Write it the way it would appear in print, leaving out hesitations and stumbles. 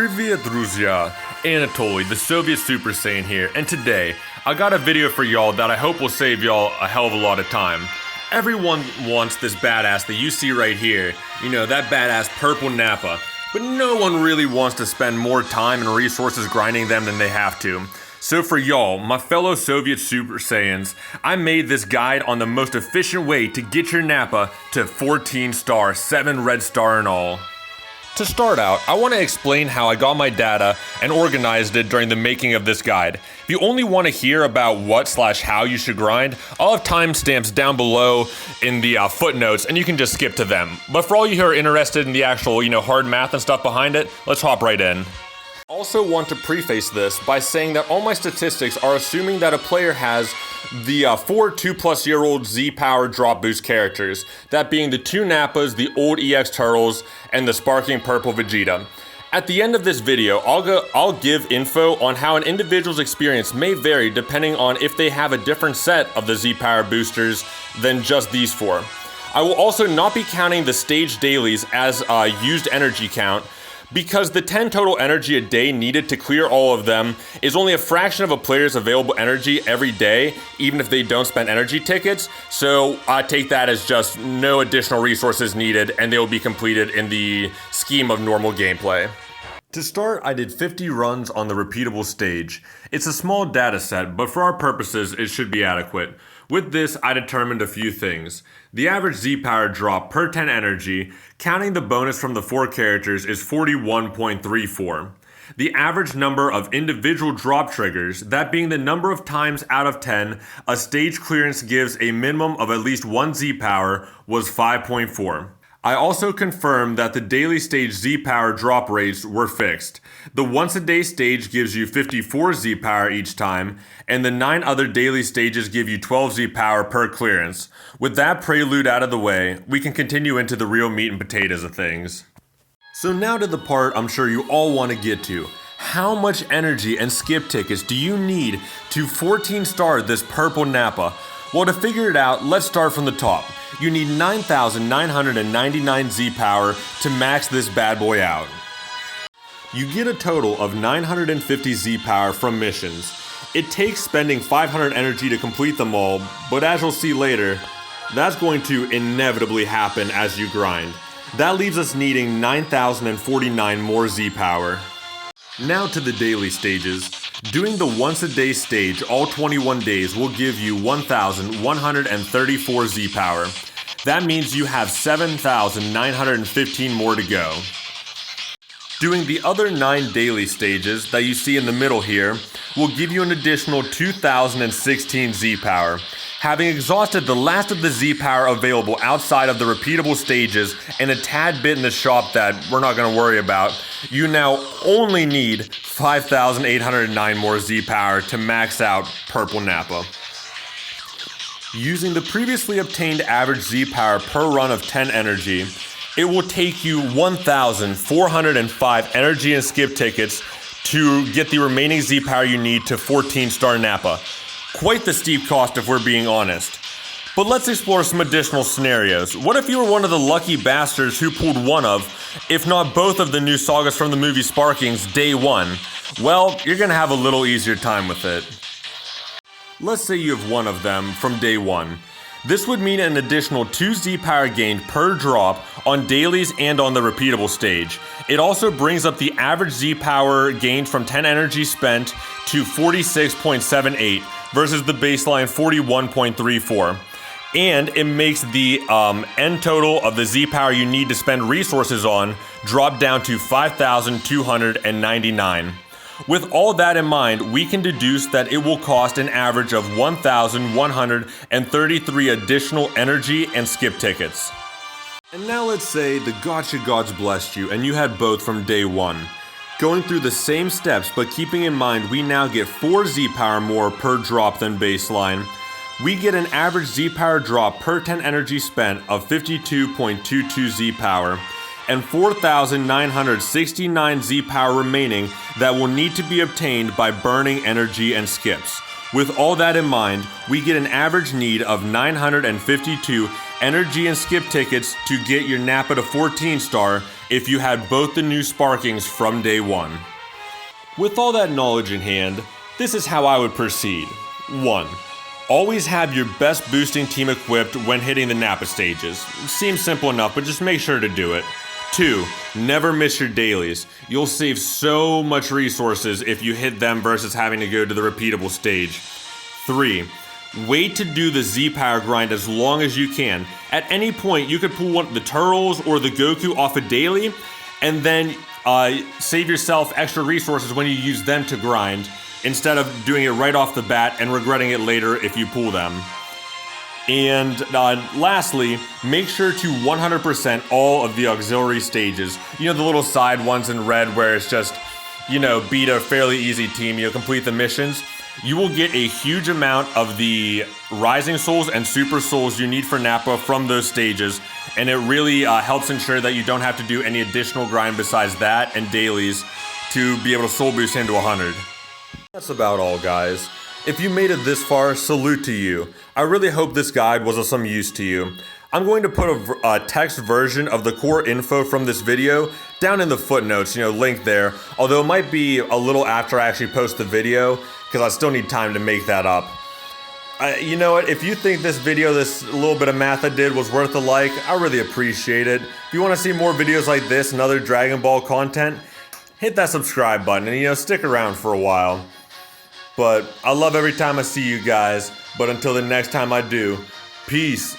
Привет, друзья! Anatoly, the Soviet Super Saiyan here, and today, I got a video for y'all that I hope will save y'all a hell of a lot of time. Everyone wants this badass that you see right here, that badass purple Nappa, but no one really wants to spend more time and resources grinding them than they have to. So for y'all, my fellow Soviet Super Saiyans, I made this guide on the most efficient way to get your Nappa to 14 star, 7 red star in all. To start out, I want to explain how I got my data and organized it during the making of this guide. If you only want to hear about what/how you should grind, I'll have timestamps down below in the footnotes and you can just skip to them. But for all you who are interested in the actual, hard math and stuff behind it, let's hop right in. I also want to preface this by saying that all my statistics are assuming that a player has the 4 2+-year-old Z-Power drop boost characters, that being the 2 Nappas, the old EX Turtles, and the sparkling purple Vegeta. At the end of this video, I'll give info on how an individual's experience may vary depending on if they have a different set of the Z-Power boosters than just these 4. I will also not be counting the stage dailies as a used energy count, because the 10 total energy a day needed to clear all of them is only a fraction of a player's available energy every day, even if they don't spend energy tickets, so I take that as just no additional resources needed and they will be completed in the scheme of normal gameplay. To start, I did 50 runs on the repeatable stage. It's a small data set, but for our purposes, it should be adequate. With this, I determined a few things. The average Z-Power drop per 10 energy, counting the bonus from the 4 characters, is 41.34. The average number of individual drop triggers, that being the number of times out of 10 a stage clearance gives a minimum of at least 1 Z-Power, was 5.4. I also confirmed that the daily stage Z-Power drop rates were fixed. The once a day stage gives you 54 Z-Power each time, and the 9 other daily stages give you 12 Z-Power per clearance. With that prelude out of the way, we can continue into the real meat and potatoes of things. So now to the part I'm sure you all want to get to. How much energy and skip tickets do you need to 14 star this purple Nappa? Well, to figure it out, let's start from the top. You need 9,999 Z-Power to max this bad boy out. You get a total of 950 Z-Power from missions. It takes spending 500 energy to complete them all, but as you'll see later, that's going to inevitably happen as you grind. That leaves us needing 9,049 more Z-Power. Now to the daily stages. Doing the once a day stage all 21 days will give you 1,134 Z-Power. That means you have 7,915 more to go. Doing the other 9 daily stages that you see in the middle here will give you an additional 2,016 Z-Power. Having exhausted the last of the Z-Power available outside of the repeatable stages and a tad bit in the shop that we're not going to worry about, you now only need 5,809 more Z-Power to max out Purple Nappa. Using the previously obtained average Z-Power per run of 10 energy, it will take you 1,405 energy and skip tickets to get the remaining Z-Power you need to 14 star Nappa. Quite the steep cost if we're being honest. But let's explore some additional scenarios. What if you were one of the lucky bastards who pulled one of, if not both of the new sagas from the movie Sparkings day 1? Well, you're gonna have a little easier time with it. Let's say you have one of them from day 1. This would mean an additional 2 Z-Power gained per drop on dailies and on the repeatable stage. It also brings up the average Z-Power gained from 10 energy spent to 46.78 versus the baseline 41.34. And it makes the end total of the Z-Power you need to spend resources on drop down to 5,299. With all that in mind, we can deduce that it will cost an average of 1,133 additional energy and skip tickets. And now let's say the Gotcha Gods blessed you and you had both from day 1. Going through the same steps, but keeping in mind we now get 4 Z-Power more per drop than baseline, we get an average Z-Power drop per 10 energy spent of 52.22 Z-Power, and 4,969 Z-Power remaining that will need to be obtained by burning energy and skips. With all that in mind, we get an average need of 952 energy and skip tickets to get your Nappa to 14 star if you had both the new sparkings from day one. With all that knowledge in hand, this is how I would proceed. 1. Always have your best boosting team equipped when hitting the Nappa stages. Seems simple enough, but just make sure to do it. 2. Never miss your dailies. You'll save so much resources if you hit them versus having to go to the repeatable stage. 3. Wait to do the Z-Power grind as long as you can. At any point, you could pull one of the Turtles or the Goku off a daily, and then save yourself extra resources when you use them to grind, instead of doing it right off the bat and regretting it later if you pull them. And lastly, make sure to 100% all of the auxiliary stages. You know, the little side ones in red where it's just, beat a fairly easy team, complete the missions. You will get a huge amount of the Rising Souls and Super Souls you need for Nappa from those stages, and it really helps ensure that you don't have to do any additional grind besides that and dailies to be able to soul boost into 100. That's about all, guys. If you made it this far, salute to you. I really hope this guide was of some use to you. I'm going to put a text version of the core info from this video down in the footnotes, link there, although it might be a little after I actually post the video, because I still need time to make that up. You know what, if you think this video, this little bit of math I did was worth a like, I really appreciate it. If you want to see more videos like this and other Dragon Ball content, hit that subscribe button and stick around for a while. But I love every time I see you guys, but until the next time I do, peace.